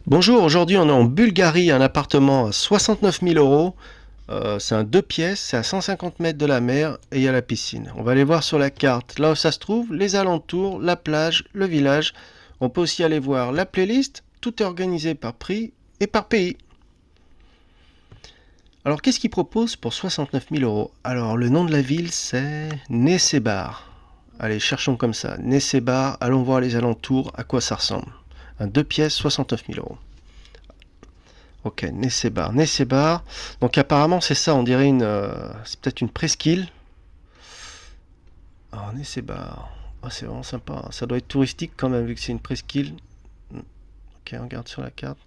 Bonjour, aujourd'hui on est en Bulgarie, un appartement à 69 000 euros. C'est un 2 pièces, c'est à 150 mètres de la mer et il y a la piscine. On va aller voir sur la carte, là où ça se trouve, les alentours, la plage, le village. On peut aussi aller voir la playlist. Tout est organisé par prix et par pays. Alors qu'est-ce qu'ils proposent pour 69 000 euros? Alors le nom de la ville c'est Nessebar. Allez, cherchons comme ça. Nessebar, allons voir les alentours, à quoi ça ressemble. Un 2 pièces, 69 000 euros. Ok, Nessebar. Nessebar. Donc apparemment c'est ça, on dirait c'est peut-être une presqu'île. Alors Nessebar. Ah, c'est vraiment sympa. Ça doit être touristique quand même vu que c'est une presqu'île. Ok, on regarde sur la carte.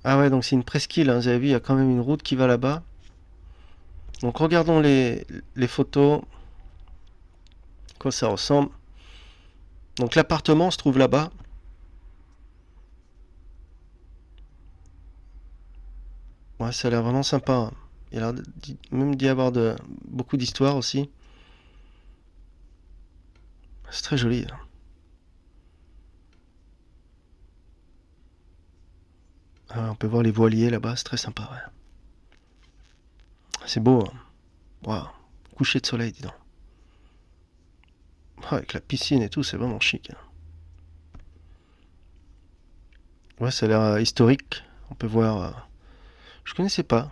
Ah ouais, donc c'est une presqu'île, hein. Vous avez vu, il y a quand même une route qui va là-bas. Donc regardons les photos. Quoi ça ressemble. Donc l'appartement se trouve là-bas. Ouais, ça a l'air vraiment sympa, hein. Il a l'air même d'y avoir beaucoup d'histoires aussi. C'est très joli, hein. Ah, on peut voir les voiliers là-bas, c'est très sympa, ouais. C'est beau, hein. Waouh. Coucher de soleil, dis donc. Ah, avec la piscine et tout, c'est vraiment chic, hein. Ouais, ça a l'air historique. On peut voir. Je connaissais pas.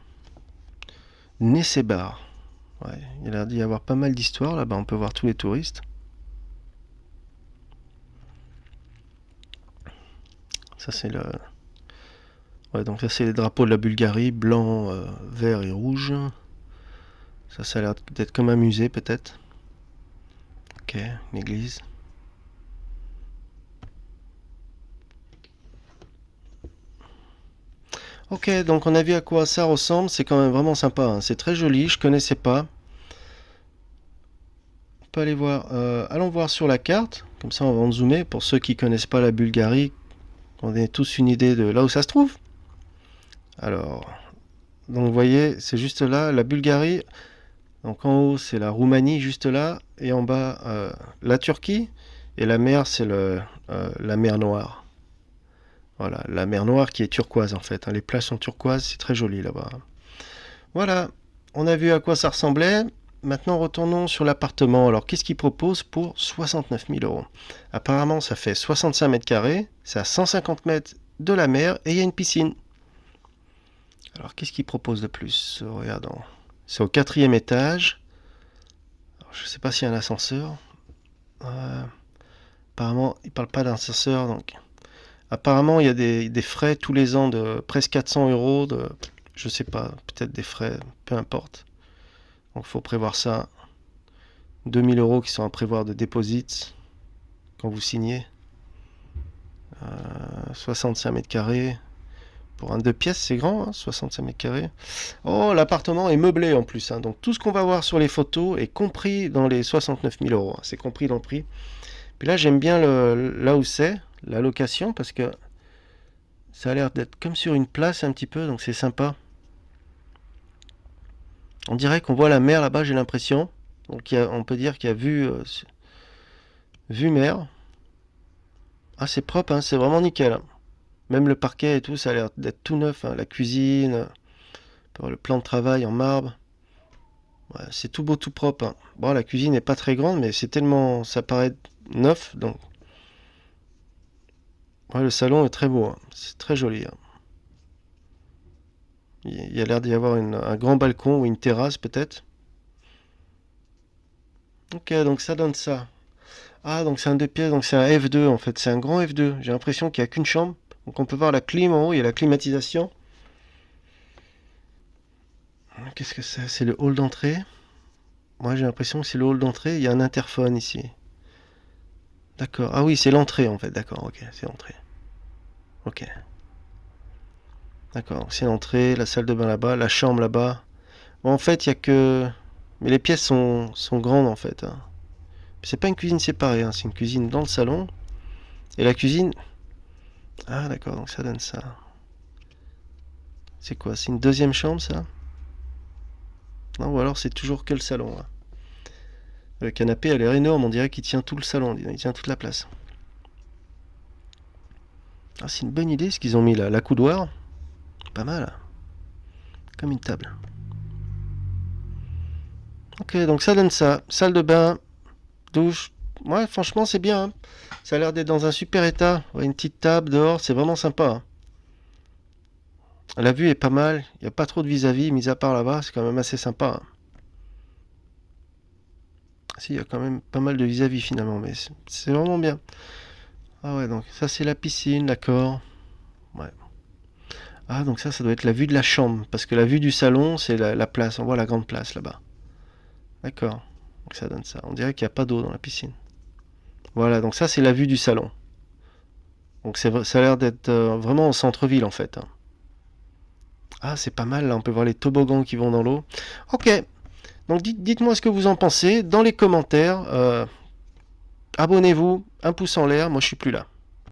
Nessebar. Ouais, il a l'air d'y avoir pas mal d'histoires là-bas. On peut voir tous les touristes. Ça, c'est le. Ouais, donc ça, c'est les drapeaux de la Bulgarie, blanc, vert et rouge. Ça a l'air d'être comme un musée, peut-être. Ok, une église. Ok, donc on a vu à quoi ça ressemble. C'est quand même vraiment sympa, hein. C'est très joli. Je connaissais pas. On peut aller voir. Allons voir sur la carte. Comme ça, on va en zoomer. Pour ceux qui connaissent pas la Bulgarie, on ait tous une idée de là où ça se trouve. Alors, donc vous voyez, c'est juste là, la Bulgarie. Donc en haut, c'est la Roumanie, juste là. Et en bas, la Turquie. Et la mer, c'est la mer Noire. Voilà, la mer Noire qui est turquoise en fait, hein. Les plages sont turquoises, c'est très joli là-bas. Voilà, on a vu à quoi ça ressemblait. Maintenant, retournons sur l'appartement. Alors, qu'est-ce qu'il propose pour 69 000 euros? Apparemment, ça fait 65 mètres carrés, c'est à 150 mètres de la mer et il y a une piscine. Alors, qu'est-ce qu'il propose de plus? Regardons. C'est au 4e étage. Alors, je ne sais pas s'il y a un ascenseur. Euh, apparemment, il ne parle pas d'ascenseur. Donc, apparemment, il y a des frais tous les ans de presque 400 euros. Je ne sais pas, peut-être des frais, peu importe. Donc, il faut prévoir ça. 2000 euros qui sont à prévoir de deposit quand vous signez. 65 mètres carrés. Pour un 2 pièces, c'est grand, hein, 65 mètres carrés. Oh, l'appartement est meublé en plus, hein. Donc tout ce qu'on va voir sur les photos est compris dans les 69 000 euros, hein. C'est compris dans le prix. Puis là, j'aime bien là où c'est, la location, parce que ça a l'air d'être comme sur une place un petit peu, donc c'est sympa. On dirait qu'on voit la mer là-bas, j'ai l'impression. Donc on peut dire qu'il y a vue mer. Ah, c'est propre, hein, c'est vraiment nickel, hein. Même le parquet et tout, ça a l'air d'être tout neuf, hein. La cuisine, le plan de travail en marbre. Ouais, c'est tout beau, tout propre, hein. Bon, la cuisine n'est pas très grande, mais c'est tellement. Ça paraît neuf, donc. Ouais, le salon est très beau, hein. C'est très joli, hein. Il y a l'air d'y avoir un grand balcon ou une terrasse, peut-être. Ok, donc ça donne ça. Ah, donc c'est un 2 pièces, donc c'est un F2 en fait. C'est un grand F2. J'ai l'impression qu'il n'y a qu'une chambre. Donc on peut voir la clim en haut, il y a la climatisation. Qu'est-ce que c'est? C'est le hall d'entrée. Moi j'ai l'impression que c'est le hall d'entrée. Il y a un interphone ici. D'accord. Ah oui, c'est l'entrée en fait. D'accord, ok, c'est l'entrée. Ok. D'accord, c'est l'entrée, la salle de bain là-bas, la chambre là-bas. Bon, en fait, il y a que. Mais les pièces sont grandes en fait, hein. C'est pas une cuisine séparée, hein, c'est une cuisine dans le salon. Et la cuisine. Ah d'accord, donc ça donne ça. C'est quoi? C'est une deuxième chambre ça? Non, ou alors c'est toujours que le salon, là. Le canapé a l'air énorme, on dirait qu'il tient tout le salon, il tient toute la place. Ah, c'est une bonne idée ce qu'ils ont mis là. La coudoir, pas mal. Comme une table. Ok, donc ça donne ça. Salle de bain, douche. Ouais, franchement, c'est bien, hein. Ça a l'air d'être dans un super état. Ouais, une petite table dehors, c'est vraiment sympa, hein. La vue est pas mal. Il n'y a pas trop de vis-à-vis, mis à part là-bas. C'est quand même assez sympa, hein. Si, il y a quand même pas mal de vis-à-vis finalement, mais c'est vraiment bien. Ah ouais, donc ça c'est la piscine, d'accord. Ouais. Ah, donc ça doit être la vue de la chambre, parce que la vue du salon, c'est la place. On voit la grande place là-bas. D'accord. Donc ça donne ça. On dirait qu'il n'y a pas d'eau dans la piscine. Voilà, donc ça c'est la vue du salon. Donc ça a l'air d'être vraiment au centre-ville en fait, hein. Ah, c'est pas mal, là, on peut voir les toboggans qui vont dans l'eau. Ok, donc dites-moi ce que vous en pensez dans les commentaires. Abonnez-vous, un pouce en l'air, moi je suis plus là.